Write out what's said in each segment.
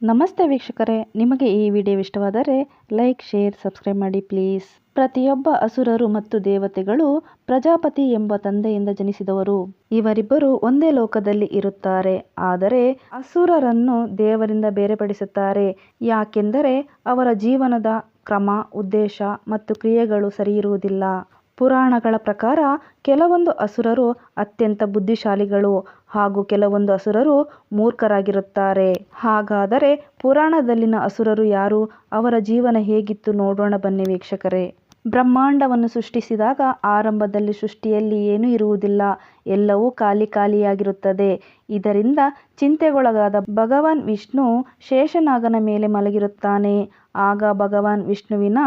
ನಮಸ್ತೆ ವೀಕ್ಷಕರೇ, ನಿಮಗೆ ಈ ವಿಡಿಯೋ ಇಷ್ಟವಾದರೆ ಲೈಕ್, ಶೇರ್, ಸಬ್ಸ್ಕ್ರೈಬ್ ಮಾಡಿ ಪ್ಲೀಸ್. ಪ್ರತಿಯೊಬ್ಬ ಅಸುರರು ಮತ್ತು ದೇವತೆಗಳು ಪ್ರಜಾಪತಿ ಎಂಬ ತಂದೆಯಿಂದ ಜನಿಸಿದವರು. ಇವರಿಬ್ಬರು ಒಂದೇ ಲೋಕದಲ್ಲಿ ಇರುತ್ತಾರೆ. ಆದರೆ ಅಸುರರನ್ನು ದೇವರಿಂದ ಬೇರ್ಪಡಿಸುತ್ತಾರೆ. ಯಾಕೆಂದರೆ ಅವರ ಜೀವನದ ಕ್ರಮ, ಉದ್ದೇಶ ಮತ್ತು ಕ್ರಿಯೆಗಳು ಸರಿಯಿರುವುದಿಲ್ಲ. ಪುರಾಣಗಳ ಪ್ರಕಾರ ಕೆಲವೊಂದು ಅಸುರರು ಅತ್ಯಂತ ಬುದ್ಧಿಶಾಲಿಗಳು ಹಾಗೂ ಕೆಲವೊಂದು ಅಸುರರು ಮೂರ್ಖರಾಗಿರುತ್ತಾರೆ. ಹಾಗಾದರೆ ಪುರಾಣದಲ್ಲಿನ ಅಸುರರು ಯಾರು? ಅವರ ಜೀವನ ಹೇಗಿತ್ತು ನೋಡೋಣ ಬನ್ನಿ ವೀಕ್ಷಕರೇ. ಬ್ರಹ್ಮಾಂಡವನ್ನು ಸೃಷ್ಟಿಸಿದಾಗ ಆರಂಭದಲ್ಲಿ ಸೃಷ್ಟಿಯಲ್ಲಿ ಏನೂ ಇರುವುದಿಲ್ಲ, ಎಲ್ಲವೂ ಖಾಲಿಯಾಗಿರುತ್ತದೆ. ಇದರಿಂದ ಚಿಂತೆಗೊಳಗಾದ ಭಗವಾನ್ ವಿಷ್ಣು ಶೇಷನಾಗನ ಮೇಲೆ ಮಲಗಿರುತ್ತಾನೆ. ಆಗ ಭಗವಾನ್ ವಿಷ್ಣುವಿನ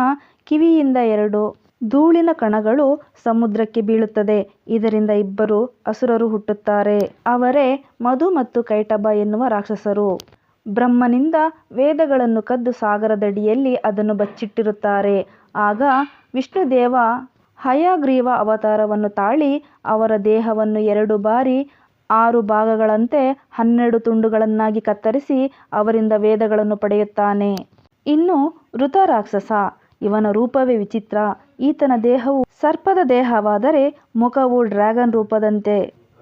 ಕಿವಿಯಿಂದ 2 ಧೂಳಿನ ಕಣಗಳು ಸಮುದ್ರಕ್ಕೆ ಬೀಳುತ್ತದೆ. ಇದರಿಂದ ಇಬ್ಬರು ಅಸುರರು ಹುಟ್ಟುತ್ತಾರೆ. ಅವರೇ ಮಧು ಮತ್ತು ಕೈಟಭ ಎನ್ನುವ ರಾಕ್ಷಸರು. ಬ್ರಹ್ಮನಿಂದ ವೇದಗಳನ್ನು ಕದ್ದು ಸಾಗರದಡಿಯಲ್ಲಿ ಅದನ್ನು ಬಚ್ಚಿಟ್ಟಿರುತ್ತಾರೆ. ಆಗ ವಿಷ್ಣುದೇವ ಹಯಗ್ರೀವ ಅವತಾರವನ್ನು ತಾಳಿ ಅವರ ದೇಹವನ್ನು 2 ಬಾರಿ 6 ಭಾಗಗಳಂತೆ 12 ತುಂಡುಗಳನ್ನಾಗಿ ಕತ್ತರಿಸಿ ಅವರಿಂದ ವೇದಗಳನ್ನು ಪಡೆಯುತ್ತಾನೆ. ಇನ್ನು ವೃತ ರಾಕ್ಷಸ, ಇವನ ರೂಪವೇ ವಿಚಿತ್ರ. ಈತನ ದೇಹವು ಸರ್ಪದ ದೇಹವಾದರೆ ಮುಖವು ಡ್ರ್ಯಾಗನ್ ರೂಪದಂತೆ.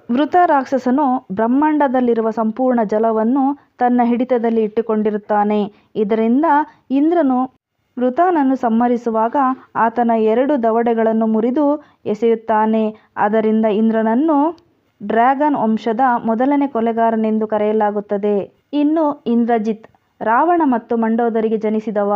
ವೃತ ರಾಕ್ಷಸನು ಬ್ರಹ್ಮಾಂಡದಲ್ಲಿರುವ ಸಂಪೂರ್ಣ ಜಲವನ್ನು ತನ್ನ ಹಿಡಿತದಲ್ಲಿ ಇಟ್ಟುಕೊಂಡಿರುತ್ತಾನೆ. ಇದರಿಂದ ಇಂದ್ರನು ವೃತನನ್ನು ಸಂಹರಿಸುವಾಗ ಆತನ 2 ದವಡೆಗಳನ್ನು ಮುರಿದು ಎಸೆಯುತ್ತಾನೆ. ಅದರಿಂದ ಇಂದ್ರನನ್ನು ಡ್ರ್ಯಾಗನ್ ವಂಶದ ಮೊದಲನೇ ಕೊಲೆಗಾರನೆಂದು ಕರೆಯಲಾಗುತ್ತದೆ. ಇನ್ನು ಇಂದ್ರಜಿತ್ ರಾವಣ ಮತ್ತು ಮಂಡೋದರಿಗೆ ಜನಿಸಿದವ.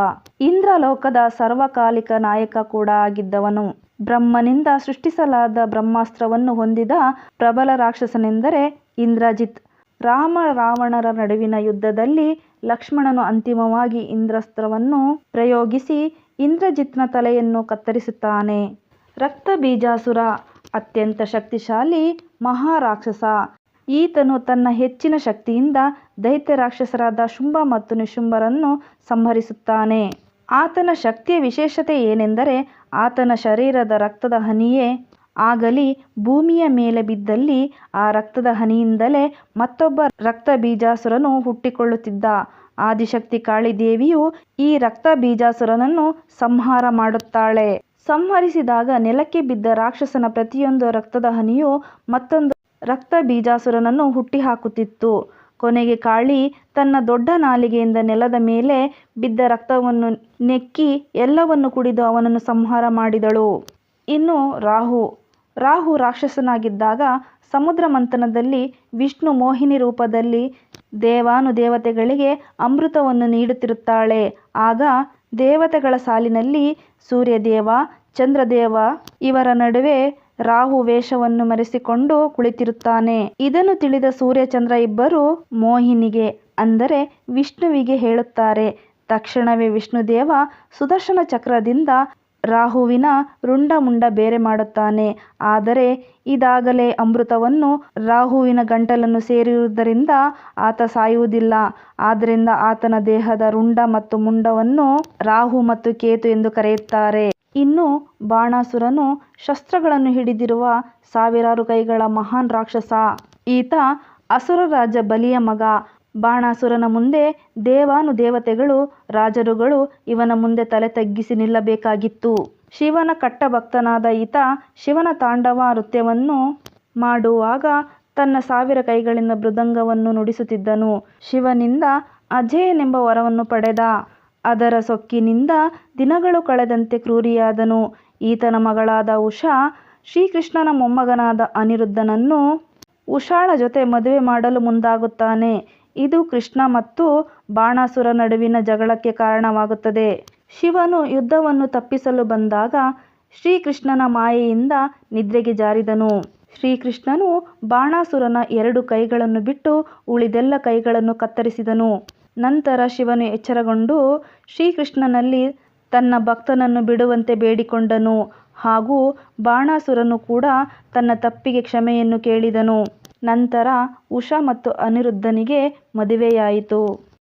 ಇಂದ್ರಲೋಕದ ಸರ್ವಕಾಲಿಕ ನಾಯಕ ಕೂಡ ಆಗಿದ್ದವನು. ಬ್ರಹ್ಮನಿಂದ ಸೃಷ್ಟಿಸಲಾದ ಬ್ರಹ್ಮಾಸ್ತ್ರವನ್ನು ಹೊಂದಿದ ಪ್ರಬಲ ರಾಕ್ಷಸನೆಂದರೆ ಇಂದ್ರಜಿತ್. ರಾವಣರ ನಡುವಿನ ಯುದ್ಧದಲ್ಲಿ ಲಕ್ಷ್ಮಣನು ಅಂತಿಮವಾಗಿ ಇಂದ್ರಾಸ್ತ್ರವನ್ನು ಪ್ರಯೋಗಿಸಿ ಇಂದ್ರಜಿತ್ನ ತಲೆಯನ್ನು ಕತ್ತರಿಸುತ್ತಾನೆ. ರಕ್ತಬೀಜಾಸುರ ಅತ್ಯಂತ ಶಕ್ತಿಶಾಲಿ ಮಹಾರಾಕ್ಷಸ. ಈತನು ತನ್ನ ಹೆಚ್ಚಿನ ಶಕ್ತಿಯಿಂದ ದೈತ್ಯ ರಾಕ್ಷಸರಾದ ಶುಂಭ ಮತ್ತು ನಿಶುಂಭರನ್ನು ಸಂಹರಿಸುತ್ತಾನೆ. ಆತನ ಶಕ್ತಿಯ ವಿಶೇಷತೆ ಏನೆಂದರೆ ಆತನ ಶರೀರದ ರಕ್ತದ ಹನಿಯೇ ಆಗಲಿ ಭೂಮಿಯ ಮೇಲೆ ಬಿದ್ದಲ್ಲಿ ಆ ರಕ್ತದ ಹನಿಯಿಂದಲೇ ಮತ್ತೊಬ್ಬ ರಕ್ತಬೀಜಾಸುರನು ಹುಟ್ಟಿಕೊಳ್ಳುತ್ತಿದ್ದ. ಆದಿಶಕ್ತಿ ಕಾಳಿದೇವಿಯು ಈ ರಕ್ತಬೀಜಾಸುರನನ್ನು ಸಂಹಾರ ಮಾಡುತ್ತಾಳೆ. ಸಂಹರಿಸಿದಾಗ ನೆಲಕ್ಕೆ ಬಿದ್ದ ರಾಕ್ಷಸನ ಪ್ರತಿಯೊಂದು ರಕ್ತದ ಹನಿಯು ಮತ್ತೊಂದು ರಕ್ತಬೀಜಾಸುರನನ್ನು ಹುಟ್ಟಿಹಾಕುತ್ತಿತ್ತು. ಕೊನೆಗೆ ಕಾಳಿ ತನ್ನ ದೊಡ್ಡ ನಾಲಿಗೆಯಿಂದ ನೆಲದ ಮೇಲೆ ಬಿದ್ದ ರಕ್ತವನ್ನು ನೆಕ್ಕಿ ಎಲ್ಲವನ್ನು ಕುಡಿದು ಅವನನ್ನು ಸಂಹಾರ ಮಾಡಿದಳು. ಇನ್ನು ರಾಹು ರಾಕ್ಷಸನಾಗಿದ್ದಾಗ ಸಮುದ್ರ ಮಂಥನದಲ್ಲಿ ವಿಷ್ಣು ಮೋಹಿನಿ ರೂಪದಲ್ಲಿ ದೇವಾನುದೇವತೆಗಳಿಗೆ ಅಮೃತವನ್ನು ನೀಡುತ್ತಿರುತ್ತಾಳೆ. ಆಗ ದೇವತೆಗಳ ಸಾಲಿನಲ್ಲಿ ಸೂರ್ಯದೇವ, ಚಂದ್ರದೇವ ಇವರ ನಡುವೆ ರಾಹು ವೇಷವನ್ನು ಮರೆಸಿಕೊಂಡು ಕುಳಿತಿರುತ್ತಾನೆ. ಇದನ್ನು ತಿಳಿದ ಸೂರ್ಯಚಂದ್ರ ಇಬ್ಬರು ಮೋಹಿನಿಗೆ ಅಂದರೆ ವಿಷ್ಣುವಿಗೆ ಹೇಳುತ್ತಾರೆ. ತಕ್ಷಣವೇ ವಿಷ್ಣುದೇವ ಸುದರ್ಶನ ಚಕ್ರದಿಂದ ರಾಹುವಿನ ರುಂಡ ಬೇರೆ ಮಾಡುತ್ತಾನೆ. ಆದರೆ ಇದಾಗಲೇ ಅಮೃತವನ್ನು ರಾಹುವಿನ ಗಂಟಲನ್ನು ಸೇರಿರುವುದರಿಂದ ಆತ ಸಾಯುವುದಿಲ್ಲ. ಆದ್ದರಿಂದ ಆತನ ದೇಹದ ರುಂಡ ಮತ್ತು ಮುಂಡವನ್ನು ರಾಹು ಮತ್ತು ಕೇತು ಎಂದು ಕರೆಯುತ್ತಾರೆ. ಇನ್ನು ಬಾಣಾಸುರನು ಶಸ್ತ್ರಗಳನ್ನು ಹಿಡಿದಿರುವ ಸಾವಿರಾರು ಕೈಗಳ ಮಹಾನ್ ರಾಕ್ಷಸ. ಈತ ಅಸುರ ರಾಜ ಬಲಿಯ ಮಗ. ಬಾಣಾಸುರನ ಮುಂದೆ ದೇವಾನುದೇವತೆಗಳು, ರಾಜರುಗಳು ಇವನ ಮುಂದೆ ತಲೆ ತಗ್ಗಿಸಿ ನಿಲ್ಲಬೇಕಾಗಿತ್ತು. ಶಿವನ ಕಟ್ಟಭಕ್ತನಾದ ಈತ ಶಿವನ ತಾಂಡವ ನೃತ್ಯವನ್ನು ಮಾಡುವಾಗ ತನ್ನ 1000 ಕೈಗಳಿಂದ ಮೃದಂಗವನ್ನು ನುಡಿಸುತ್ತಿದ್ದನು. ಶಿವನಿಂದ ಅಜೇಯನೆಂಬ ವರವನ್ನು ಪಡೆದ. ಅದರ ಸೊಕ್ಕಿನಿಂದ ದಿನಗಳು ಕಳೆದಂತೆ ಕ್ರೂರಿಯಾದನು. ಈತನ ಮಗಳಾದ ಉಷಾ ಶ್ರೀಕೃಷ್ಣನ ಮೊಮ್ಮಗನಾದ ಅನಿರುದ್ಧನನ್ನು ಉಷಾಳ ಜೊತೆ ಮದುವೆ ಮಾಡಲು ಮುಂದಾಗುತ್ತಾನೆ. ಇದು ಕೃಷ್ಣ ಮತ್ತು ಬಾಣಾಸುರ ನಡುವಿನ ಜಗಳಕ್ಕೆ ಕಾರಣವಾಗುತ್ತದೆ. ಶಿವನು ಯುದ್ಧವನ್ನು ತಪ್ಪಿಸಲು ಬಂದಾಗ ಶ್ರೀಕೃಷ್ಣನ ಮಾಯೆಯಿಂದ ನಿದ್ರೆಗೆ ಜಾರಿದನು. ಶ್ರೀಕೃಷ್ಣನು ಬಾಣಾಸುರನ 2 ಕೈಗಳನ್ನು ಬಿಟ್ಟು ಉಳಿದೆಲ್ಲ ಕೈಗಳನ್ನು ಕತ್ತರಿಸಿದನು. ನಂತರ ಶಿವನು ಎಚ್ಚರಗೊಂಡು ಶ್ರೀಕೃಷ್ಣನಲ್ಲಿ ತನ್ನ ಭಕ್ತನನ್ನು ಬಿಡುವಂತೆ ಬೇಡಿಕೊಂಡನು. ಹಾಗೂ ಬಾಣಾಸುರನು ಕೂಡ ತನ್ನ ತಪ್ಪಿಗೆ ಕ್ಷಮೆಯನ್ನು ಕೇಳಿದನು. ನಂತರ ಉಷಾ ಮತ್ತು ಅನಿರುದ್ಧನಿಗೆ ಮದುವೆಯಾಯಿತು.